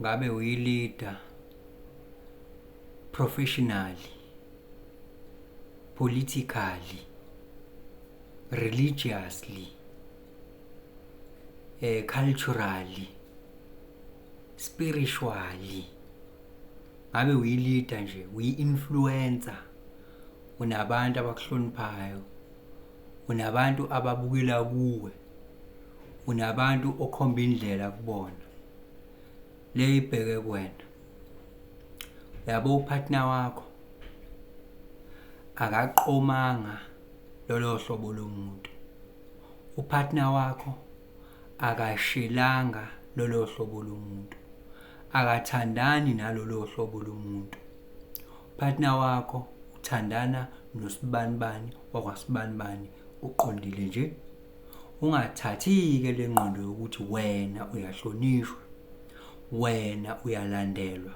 ngabe uyi-leader professionally, politically, religiously, culturally, spiritually, ngabe uyi-leader nje, uyi-influencer, unabantu abakuhloniphayo, unabantu ababukela kuwe, unabantu okhomba indlela kubona, le ibheke kuwena. Yabo upartner wakho akaqomanga lolo hlobo lomuntu, upartner wakho akashilanga lolo hlobo lomuntu, akathandani nalolo hlobo lomuntu. Partner wakho uthandana nosibanibani wakwasibanibani, uqondile nje. Ungathathi-ke le ngqondo yokuthi wena uyahlonishwa, wena uyalandelwa,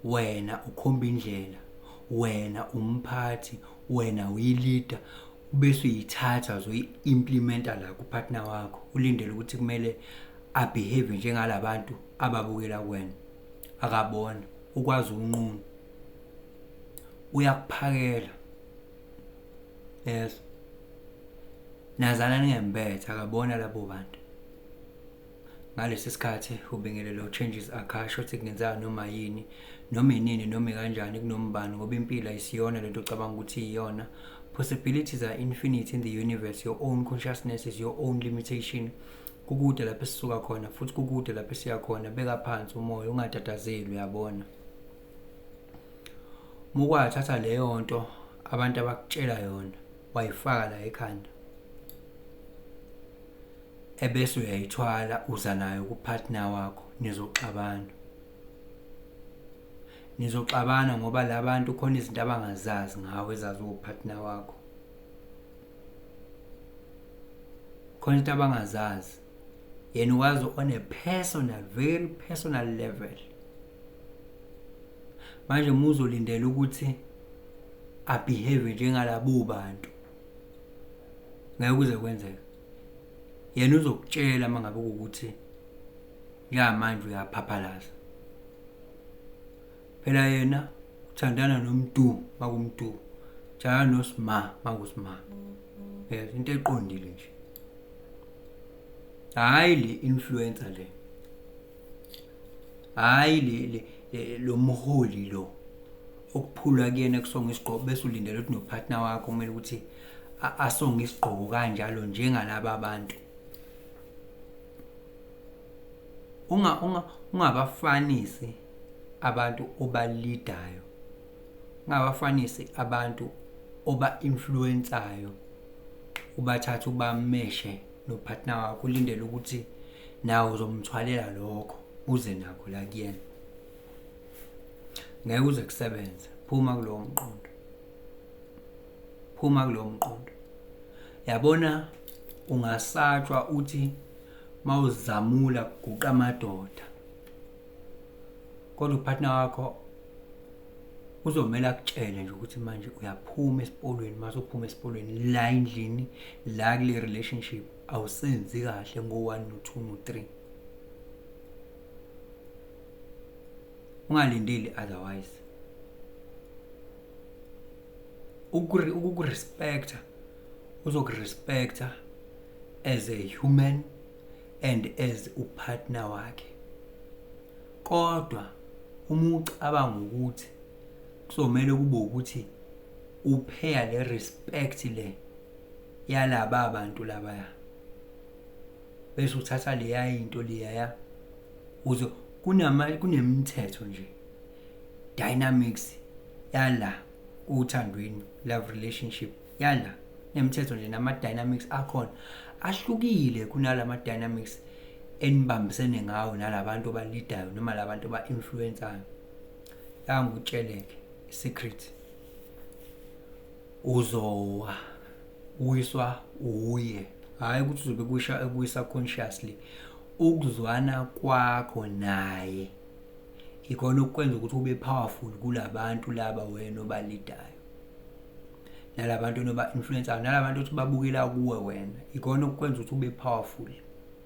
wena ukhomba indlela, wena umphathi, wena uyi-leader, bese uyithatha zoyi-implementa la kupartner wakho, ulindele ukuthi kumele abehave njengalabantu ababukela kuwena. Akabona, ukwazi unqunu, uyakuphakela. Yes, nazana ningembethe, akabona labo bantu. Ngalesi sikhathi ubingelela changes akasho ukuthi kungenzeka noma yini, noma inini, noma kanjani, kunombani, ngoba impilo ayisiyona lento ocabanga ukuthi iyona. Possibilities are infinite in the universe. Your own consciousness is your own limitation. Kukude lapho esisuka khona futhi kukude lapho esiya khona. Beka phansi umoya, ungatatazeli, uyabona. Mukwathatha leyo nto abantu abakutshela yona wayifaka la ekhanda, ebese uyayithwala uza nayo kupartner wakho, nizoxabana ngoba labantu khona izinto abangazazi ngawe ezazi upartner wakho, khona into abangazazi. Yena wazi on a personal, very personal level. Manje muzolindela ukuthi abehave njengalabo bantu, ngeke kuze kwenzeke. Yena uzokutshela mangabe ukuthi ya manje uyaphaphalaza. Phela yena uthandana nomuntu makumuntu, jaya nosima makusima. Yes, into eqondile nje. Hayi le influencer le, hayi lo mholi lo okuphula kuyena kusonga isigqoko bese ulindele ukuthi nopartner wakho kumele ukuthi asonge isigqoko kanjalo njengalabo abantu. Ungabafanisi abantu obalidayo, ungabafanisi abantu oba-influencayo, ubathatha ubameshe nopartner wakho, ulindele ukuthi nawe uzomthwalela lokho uze nakho la kuyena. Ngeke uze kusebenza. Phuma kulowo mqondo, phuma kulowo mqondo. Yabona ungasatshwa uthi mawuzamula kuguqa amadoda, kodwa upartner wakho uzomela akutshele nje ukuthi manje uyaphuma esipoliweni. Mase uphuma esipoliweni la endlini la kule relationship awusenzi kahle ngo1 no2 no3. Ungalindeli otherwise. Ukurespecta, uzokurespecta as a human and as upartner wakhe. Kodwa uma ucabanga ukuthi kuzomela kube ukuthi upheya le respect le yalaba abantu labaya, bese uthatha leya into leya uzo kunemithetho nje, dynamics yala uthandweni, love relationship yala nemithetho nje, nama dynamics akhona ahlukile kunalama dynamics enibambisene ngawo nalabantu abalidayo noma labantu aba-influencayo. Ngikutsheleke secret, uzowa uyiswa uye, hayi ukuthi uzobe ekuyisa consciously. Ukuzwana kwakho naye ikona ukwenza ukuthi ube powerful kulabantu laba wena obalidayo, nalabantu noba-influencayo, nalabantu ukuthi babukela kuwe wena, ikona ukwenza ukuthi ube powerful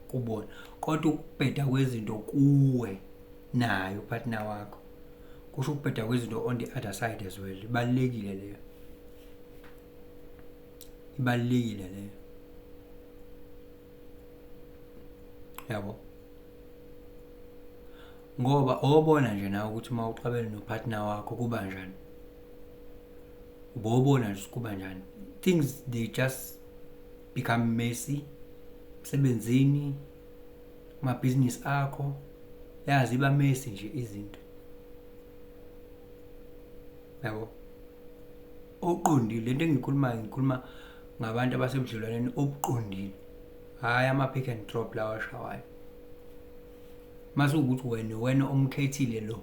kubona. Kodwa ukubheda kwezinto kuwe naye upartner wakho kusho ukubheda kwezinto on the other side as well. Ibalulekile leyo, yabo, ngoba obona nje nawe ukuthi uma uqabele nopartner wakho kuba njani, ubobona nje kuba njani. Things they just become messy. Emsebenzini, amabhizinisi akho, yazi iba messy nje izinto, yabo. Oqondile lento ngikhuluma ngabantu abasebudlelwaneni obuqondile, hayi ama-pick and drop lawa ashawayo. Mase ukuthi wena omkhethile lo,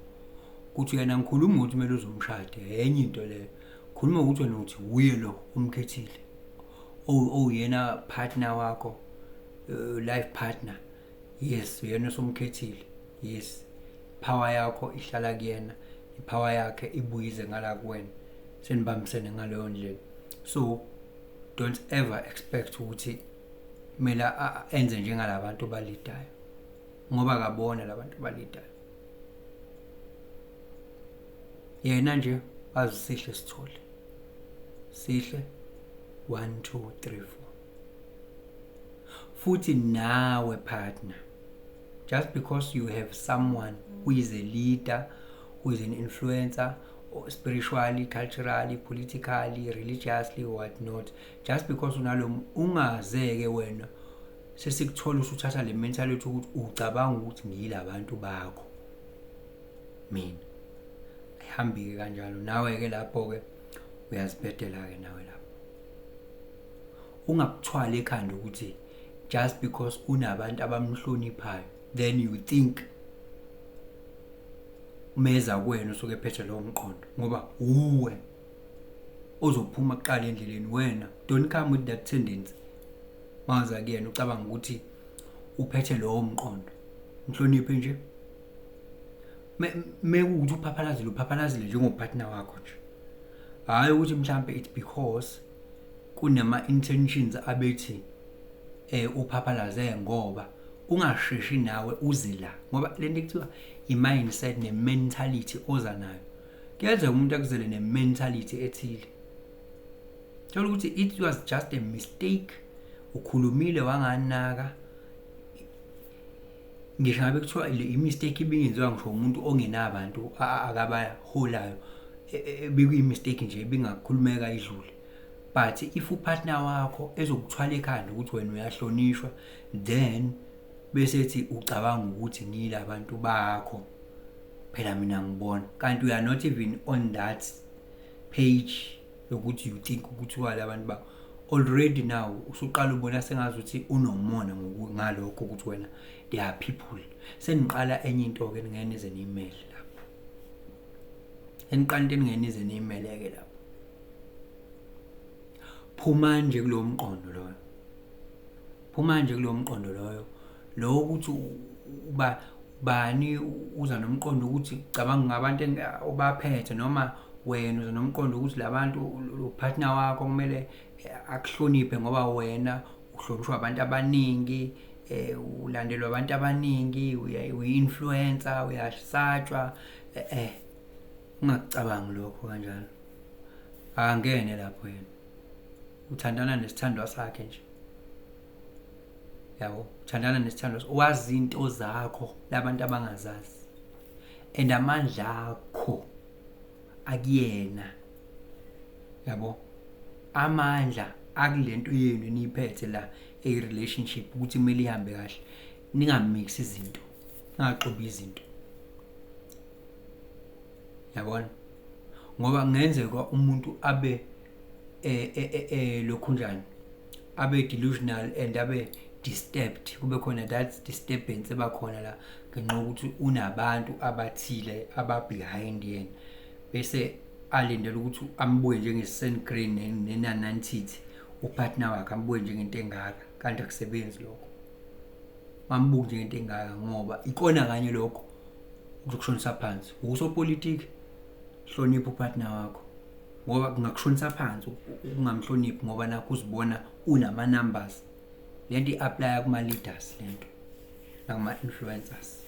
kuthi yena ngikhuluma ukuthi kumele uzomshade, enye into leyo. Khuluma ukuthi wena uthi uye lo omkhethile, yena partner wakho, life partner, yes, uyena osomkhethile, yes. Power yakho ihlala kuyena, ipower yakhe ibuyize ngala kuwena, senibambisene ngaleyo ndlela. So don't ever expect ukuthi kumele enze njengalabantu balidayo, ngoba akabona labantu balidayo. Yena nje azisihle sithole, sihle 1 2 3 4. Futhi nawe partner, just because you have someone who is a leader, who is an influencer, or spiritually, culturally, politically, religiously, whatnot, just because unalo ungazeke wena sesikuthola usuthatha le mentality ukuthi ucabanga ukuthi ngiyila abantu bakho, mina ayihambi kanjalo. Nawe ke lapho ke uyazibhedela ke nawe lapho. Ungakuthwala ekhanda ukuthi just because unabantu abamhloniphayo then you think umeza kwena usuke ephethe lo mqondo, ngoba uwe ozophuma kuqala endleleni wena. Don't come with that tendency. Maza kuyena ucabanga ukuthi uphethe lo mqondo, mhloniphe nje. Mekuthi upaphalazile njengopartner wakho nje, hayi ukuthi mhlambe it's because kunama intentions abethi uphaphalaze, ngoba ungasheshi nawe uze la, ngoba lento ekuthiwa i-mindset ne-mentality oza nayo. Kuyenzeka umuntu akuzele ne-mentality ethile, thola ukuthi it was just a mistake, ukhulumile wanganaka. Ngisho ngabe kuthiwa i-mistake ibingenziwa ngisho umuntu ongenabantu akabaholayo, bekuyi-mistake nje bingakhulumeka idlule. But if upartner wakho ezokuthwala ekhanda ukuthi wena uyahlonishwa, then bese ethi ucabanga ukuthi ngiyila abantu bakho, phela mina ngibona, kanti you are not even on that page yokuthi you think ukuthi wala abantu bakho. Already now usuqala ubona sengazi ukuthi unomona ngalokho ukuthi wena there are people. Seniqala enye into ke ngenize ne-email lapho, eniqala into ngenize ne-email ke lapho. Phuma nje kulo mqondo loyo, lo ukuthi bani uza nomqondo ukuthi cabanga ngabantu obaphethe, noma wena uza nomqondo ukuthi labantu upartner wakho kumele akuhloniphe ngoba wena uhlonishwa abantu abaningi, ulandelwa abantu abaningi, uyi-influencer, uyasatshwa. Ungakucabangi lokho kanjalo, angene lapho yena. Uthandana nesithandwa sakhe nje, yabo, uthandana nesithandwa, wazi into zakho labantu abangazazi, and amandla akho akuyena, yabo. Amandla akulento yenu niphethe la relationship ukuthi kumele ihambe kahle. Ningamix izinto, ningaxobi izinto, yabona, ngoba kungenzeka umuntu abe lokhu njani, abe delusional and abe disturbed, kube khona that disturbance ebakhona la ngenxa ukuthi unabantu abathile ababehind yena, bese alindele ukuthi ambuye njenge-sand grain nenanantithi upartner wakhe, ambuye njengento engaka, kanti akusebenzi lokho. Mambuke njengento engaka ngoba ikona kanye lokho ukushonisa phansi. Usopolitiki, hlonipha upartner wakho, ngoba kungakushonisa phansi ungamhloniphi ngoba nakho uzibona unama numbers. Lento i-apply kuma leaders, lento nakuma influencers.